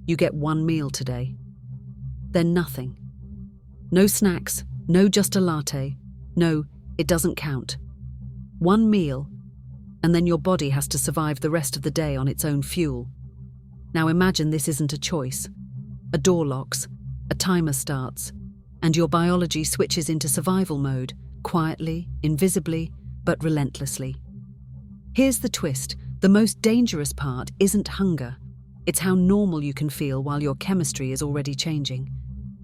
You get one meal today. Then nothing. No snacks, no just a latte. No, it doesn't count. One meal, and then your body has to survive the rest of the day on its own fuel. Now imagine this isn't a choice. A door locks, a timer starts, and your biology switches into survival mode, quietly, invisibly, but relentlessly. Here's the twist. The most dangerous part isn't hunger. It's how normal you can feel while your chemistry is already changing.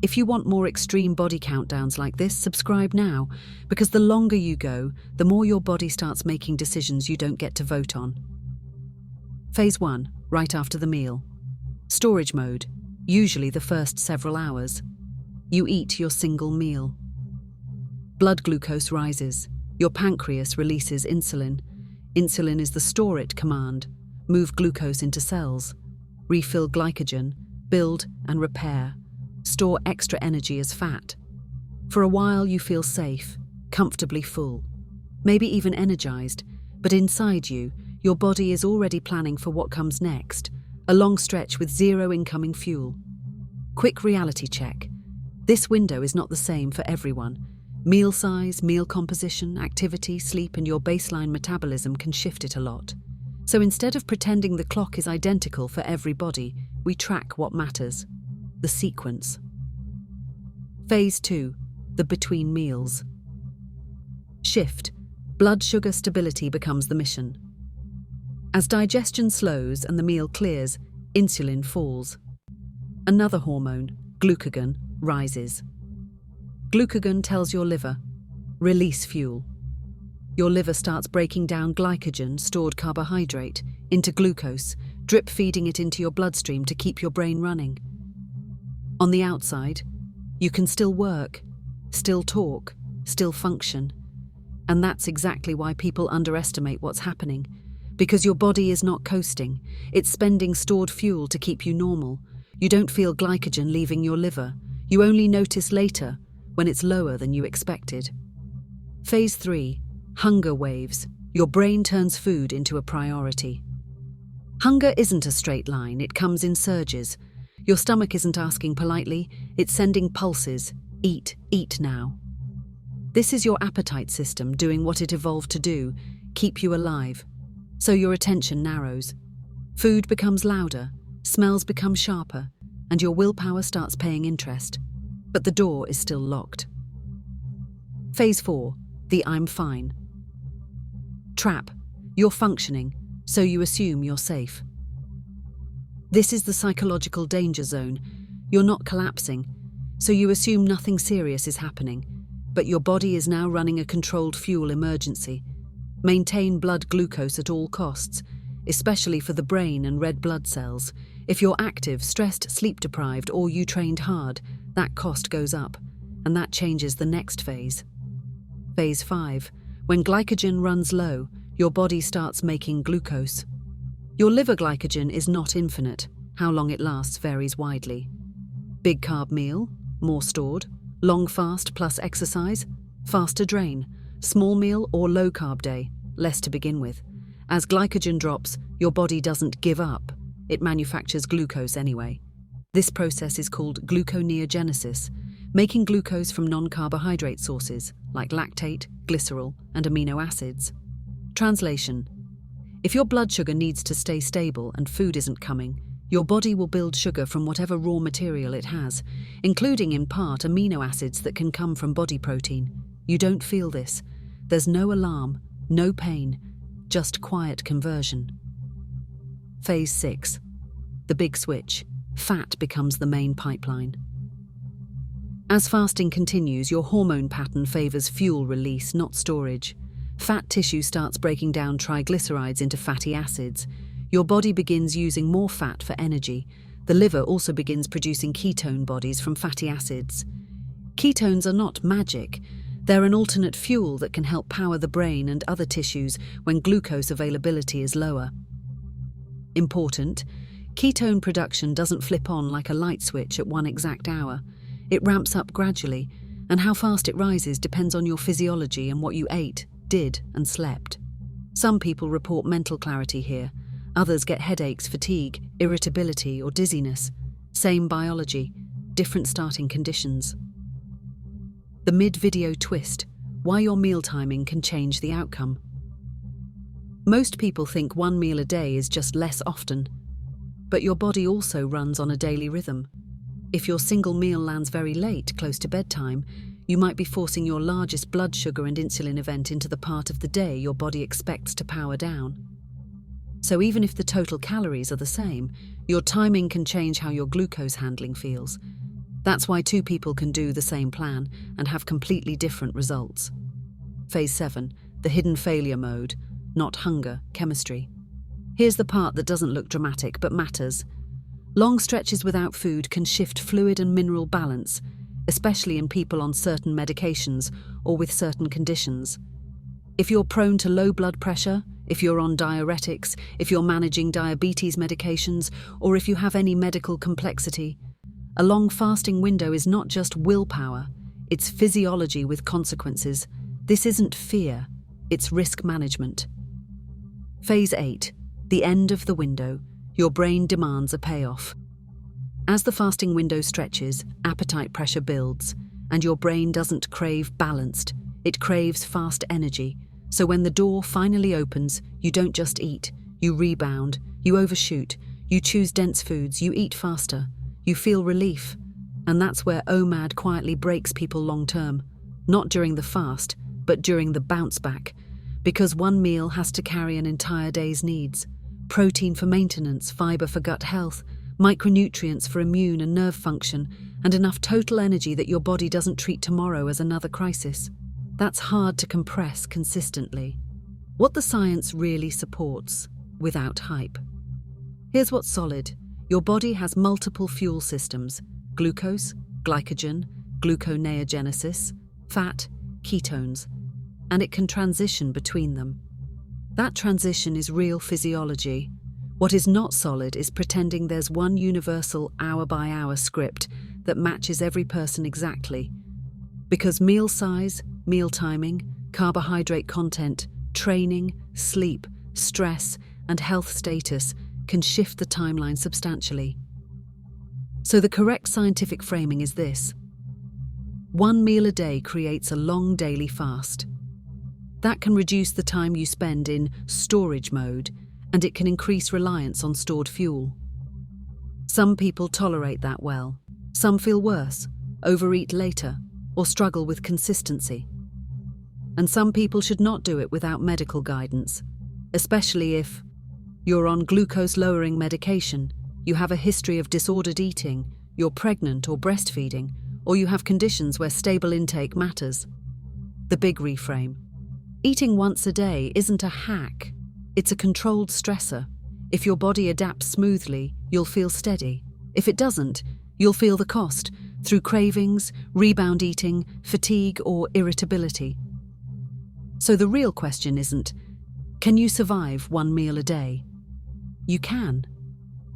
If you want more extreme body countdowns like this, subscribe now, because the longer you go, the more your body starts making decisions you don't get to vote on. Phase 1, right after the meal. Storage mode, usually the first several hours. You eat your single meal. Blood glucose rises. Your pancreas releases insulin. Insulin is the store it command. Move glucose into cells. Refill glycogen. Build and repair. Store extra energy as fat. For a while you feel safe, comfortably full, maybe even energized, but inside you, your body is already planning for what comes next, a long stretch with zero incoming fuel. Quick reality check. This window is not the same for everyone. Meal size, meal composition, activity, sleep, and your baseline metabolism can shift it a lot. So instead of pretending the clock is identical for every body, we track what matters. The sequence. Phase 2, the between meals. Shift. Blood sugar stability becomes the mission. As digestion slows and the meal clears, insulin falls. Another hormone, glucagon, rises. Glucagon tells your liver, release fuel. Your liver starts breaking down glycogen, stored carbohydrate, into glucose, drip feeding it into your bloodstream to keep your brain running. On the outside, you can still work, still talk, still function. And that's exactly why people underestimate what's happening. Because your body is not coasting, it's spending stored fuel to keep you normal. You don't feel glycogen leaving your liver. You only notice later, when it's lower than you expected. Phase 3, hunger waves. Your brain turns food into a priority. Hunger isn't a straight line, it comes in surges. Your stomach isn't asking politely, it's sending pulses. Eat, eat now. This is your appetite system doing what it evolved to do, keep you alive. So your attention narrows. Food becomes louder, smells become sharper, and your willpower starts paying interest. But the door is still locked. Phase 4, the I'm fine. Trap. You're functioning, so you assume you're safe. This is the psychological danger zone. You're not collapsing, so you assume nothing serious is happening, but your body is now running a controlled fuel emergency. Maintain blood glucose at all costs, especially for the brain and red blood cells. If you're active, stressed, sleep-deprived, or you trained hard, that cost goes up, and that changes the next phase. Phase 5. When glycogen runs low, your body starts making glucose. Your liver glycogen is not infinite. How long it lasts varies widely. Big carb meal, more stored. Long fast plus exercise, faster drain. Small meal or low carb day, less to begin with. As glycogen drops, your body doesn't give up. It manufactures glucose anyway. This process is called gluconeogenesis, making glucose from non-carbohydrate sources like lactate, glycerol, and amino acids. Translation: if your blood sugar needs to stay stable and food isn't coming, your body will build sugar from whatever raw material it has, including in part amino acids that can come from body protein. You don't feel this. There's no alarm, no pain, just quiet conversion. Phase 6. The big switch. Fat becomes the main pipeline. As fasting continues, your hormone pattern favors fuel release, not storage. Fat tissue starts breaking down triglycerides into fatty acids. Your body begins using more fat for energy. The liver also begins producing ketone bodies from fatty acids. Ketones are not magic. They're an alternate fuel that can help power the brain and other tissues when glucose availability is lower. Important: ketone production doesn't flip on like a light switch at one exact hour. It ramps up gradually, and how fast it rises depends on your physiology and what you ate, did, and slept. Some people report mental clarity here. Others get headaches, fatigue, irritability, or dizziness. Same biology, different starting conditions. The mid-video twist: why your meal timing can change the outcome. Most people think one meal a day is just less often, but your body also runs on a daily rhythm. If your single meal lands very late, close to bedtime, you might be forcing your largest blood sugar and insulin event into the part of the day your body expects to power down. So even if the total calories are the same, your timing can change how your glucose handling feels. That's why two people can do the same plan and have completely different results. Phase 7, the hidden failure mode, not hunger, chemistry. Here's the part that doesn't look dramatic but matters. Long stretches without food can shift fluid and mineral balance, especially in people on certain medications or with certain conditions. If you're prone to low blood pressure, if you're on diuretics, if you're managing diabetes medications, or if you have any medical complexity, a long fasting window is not just willpower, it's physiology with consequences. This isn't fear, it's risk management. Phase 8, the end of the window. Your brain demands a payoff. As the fasting window stretches, appetite pressure builds, and your brain doesn't crave balanced, it craves fast energy. So when the door finally opens, you don't just eat, you rebound, you overshoot, you choose dense foods, you eat faster, you feel relief. And that's where OMAD quietly breaks people long term, not during the fast, but during the bounce back, because one meal has to carry an entire day's needs. Protein for maintenance, fiber for gut health, micronutrients for immune and nerve function, and enough total energy that your body doesn't treat tomorrow as another crisis. That's hard to compress consistently. What the science really supports, without hype. Here's what's solid. Your body has multiple fuel systems: glucose, glycogen, gluconeogenesis, fat, ketones, and it can transition between them. That transition is real physiology. What is not solid is pretending there's one universal hour-by-hour script that matches every person exactly. Because meal size, meal timing, carbohydrate content, training, sleep, stress, and health status can shift the timeline substantially. So the correct scientific framing is this: one meal a day creates a long daily fast. That can reduce the time you spend in storage mode, and it can increase reliance on stored fuel. Some people tolerate that well. Some feel worse, overeat later, or struggle with consistency. And some people should not do it without medical guidance, especially if you're on glucose-lowering medication, you have a history of disordered eating, you're pregnant or breastfeeding, or you have conditions where stable intake matters. The big reframe. Eating once a day isn't a hack, it's a controlled stressor. If your body adapts smoothly, you'll feel steady. If it doesn't, you'll feel the cost through cravings, rebound eating, fatigue, or irritability. So the real question isn't, can you survive one meal a day? You can.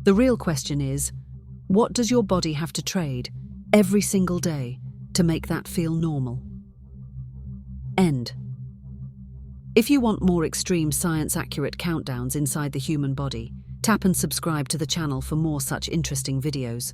The real question is, what does your body have to trade every single day to make that feel normal? End. If you want more extreme science-accurate countdowns inside the human body, tap and subscribe to the channel for more such interesting videos.